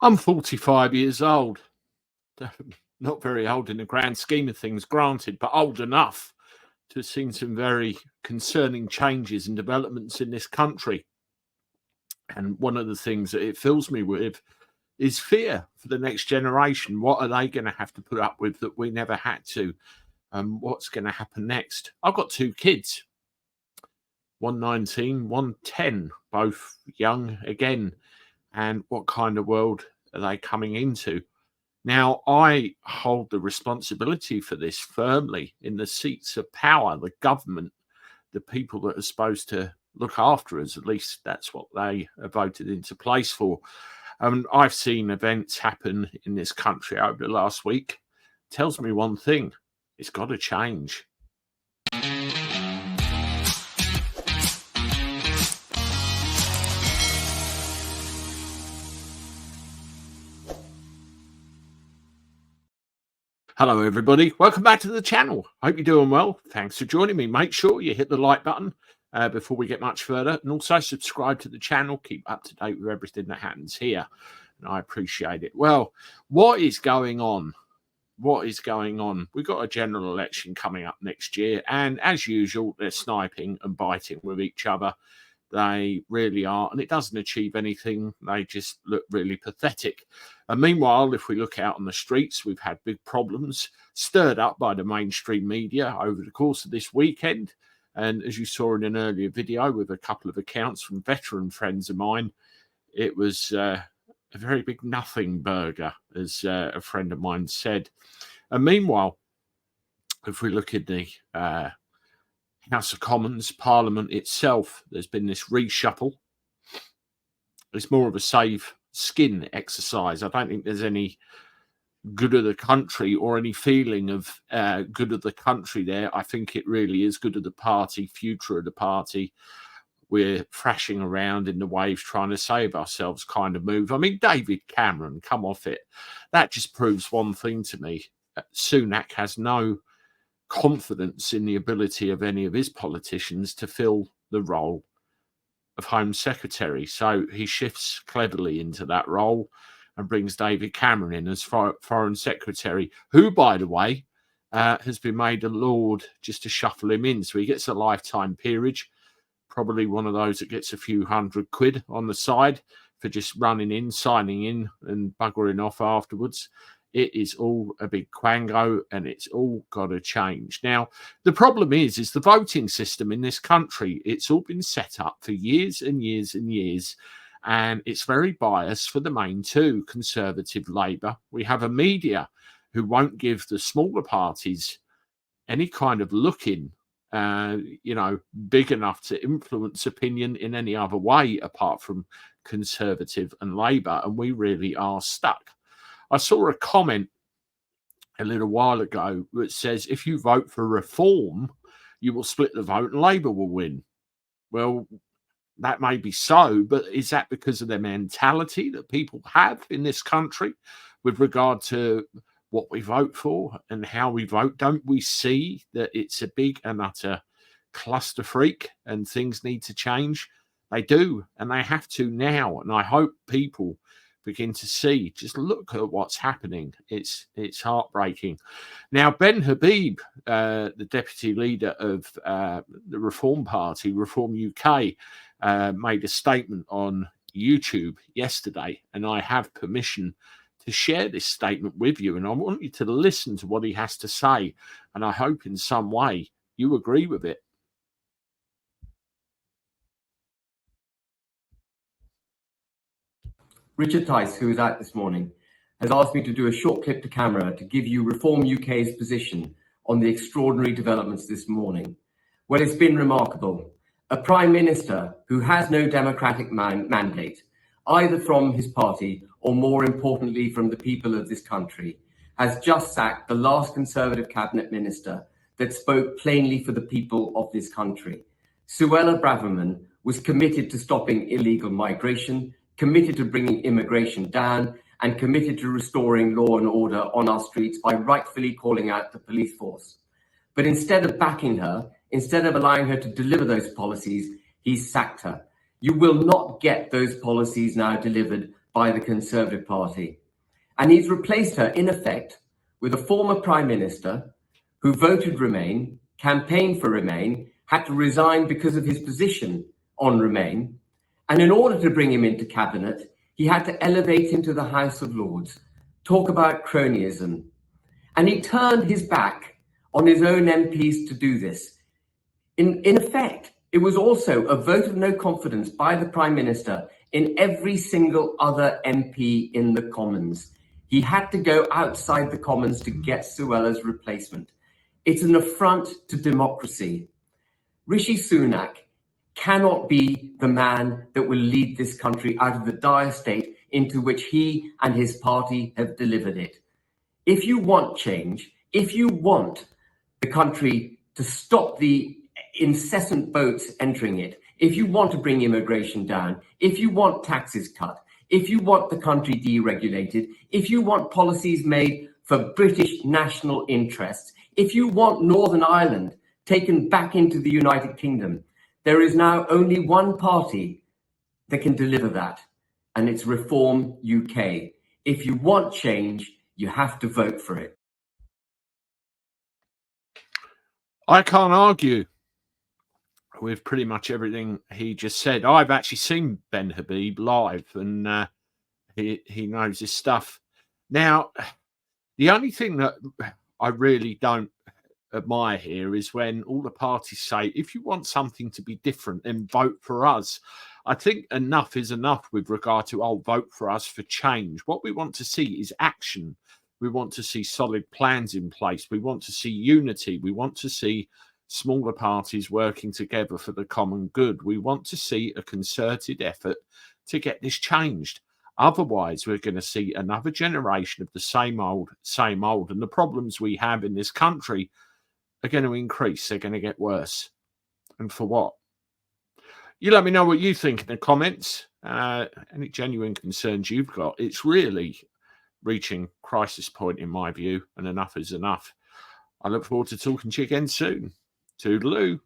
I'm 45 years old. Not very old in the grand scheme of things, granted, but old enough to have seen some very concerning changes and developments in this country. And one of the things that it fills me with is fear for the next generation. What are they going to have to put up with that we never had to? What's going to happen next? I've got two kids, one 19, one 10, both young again. And what kind of world are they coming into? Now, I hold the responsibility for this firmly in the seats of power, the government, the people that are supposed to look after us. At least that's what they are voted into place for. I've seen events happen in this country over the last week. Tells me one thing: it's got to change. Hello, everybody. Welcome back to the channel. Hope you're doing well. Thanks for joining me. Make sure you hit the like button before we get much further, and also subscribe to the channel. Keep up to date with everything that happens here, and I appreciate it. Well, what is going on? What is going on? We've got a general election coming up next year, and as usual, they're sniping and biting with each other. They really are, and it doesn't achieve anything. They just look really pathetic. And meanwhile, if we look out on the streets, we've had big problems stirred up by the mainstream media over the course of this weekend. And as you saw in an earlier video with a couple of accounts from veteran friends of mine, it was a very big nothing burger, as a friend of mine said. And meanwhile, if we look at the House of Commons, Parliament itself, there's been this reshuffle. It's more of a save skin exercise. I don't think there's any good of the country or any feeling of good of the country there. I think it really is good of the party, future of the party. We're thrashing around in the waves trying to save ourselves kind of move. I mean, David Cameron, come off it. That just proves one thing to me. Sunak has no confidence in the ability of any of his politicians to fill the role of Home Secretary. So he shifts cleverly into that role and brings David Cameron in as Foreign Secretary, who, by the way, has been made a lord just to shuffle him in. So he gets a lifetime peerage, probably one of those that gets a few £100 on the side for just running in, signing in and buggering off afterwards. It is all a big quango, and it's all got to change. Now, the problem is the voting system in this country. It's all been set up for years and years and years, and it's very biased for the main two, Conservative, Labour. We have a media who won't give the smaller parties any kind of look-in, big enough to influence opinion in any other way apart from Conservative and Labour, and we really are stuck. I saw a comment a little while ago that says, if you vote for reform, you will split the vote and Labour will win. Well, that may be so, but is that because of their mentality that people have in this country with regard to what we vote for and how we vote? Don't we see that it's a big and utter cluster freak and things need to change? They do, and they have to now. And I hope people begin to see. Just look at what's happening. It's heartbreaking. Now, Ben Habib, the deputy leader of the Reform Party, Reform UK, made a statement on YouTube yesterday, and I have permission to share this statement with you, and I want you to listen to what he has to say, and I hope in some way you agree with it. Richard Tice, who is out this morning, has asked me to do a short clip to camera to give you Reform UK's position on the extraordinary developments this morning. Well, it's been remarkable. A Prime Minister who has no democratic mandate, either from his party or, more importantly, from the people of this country, has just sacked the last Conservative cabinet minister that spoke plainly for the people of this country. Suella Braverman was committed to stopping illegal migration, committed to bringing immigration down, and committed to restoring law and order on our streets by rightfully calling out the police force. But instead of backing her, instead of allowing her to deliver those policies, he's sacked her. You will not get those policies now delivered by the Conservative Party. And he's replaced her, in effect, with a former Prime Minister who voted Remain, campaigned for Remain, had to resign because of his position on Remain. And in order to bring him into cabinet, he had to elevate him to the House of Lords, talk about cronyism. And he turned his back on his own MPs to do this. In effect, it was also a vote of no confidence by the Prime Minister in every single other MP in the Commons. He had to go outside the Commons to get Suella's replacement. It's an affront to democracy. Rishi Sunak cannot be the man that will lead this country out of the dire state into which he and his party have delivered it. If you want change, if you want the country to stop the incessant boats entering it, if you want to bring immigration down, if you want taxes cut, if you want the country deregulated, if you want policies made for British national interests, if you want Northern Ireland taken back into the United Kingdom, there is now only one party that can deliver that, and it's Reform UK. If you want change, you have to vote for it. I can't argue with pretty much everything he just said. I've actually seen Ben Habib live, and he knows his stuff. Now, the only thing that I really don't admire here is when all the parties say, if you want something to be different, then vote for us. I think enough is enough with regard to, vote for us for change. What we want to see is action. We want to see solid plans in place. We want to see unity. We want to see smaller parties working together for the common good. We want to see a concerted effort to get this changed. Otherwise, we're going to see another generation of the same old, and the problems we have in this country are going to increase. They're going to get worse. And for what? You let me know what you think in the comments. Any genuine concerns you've got. It's really reaching crisis point in my view, and enough is enough. I look forward to talking to you again soon. Toodaloo.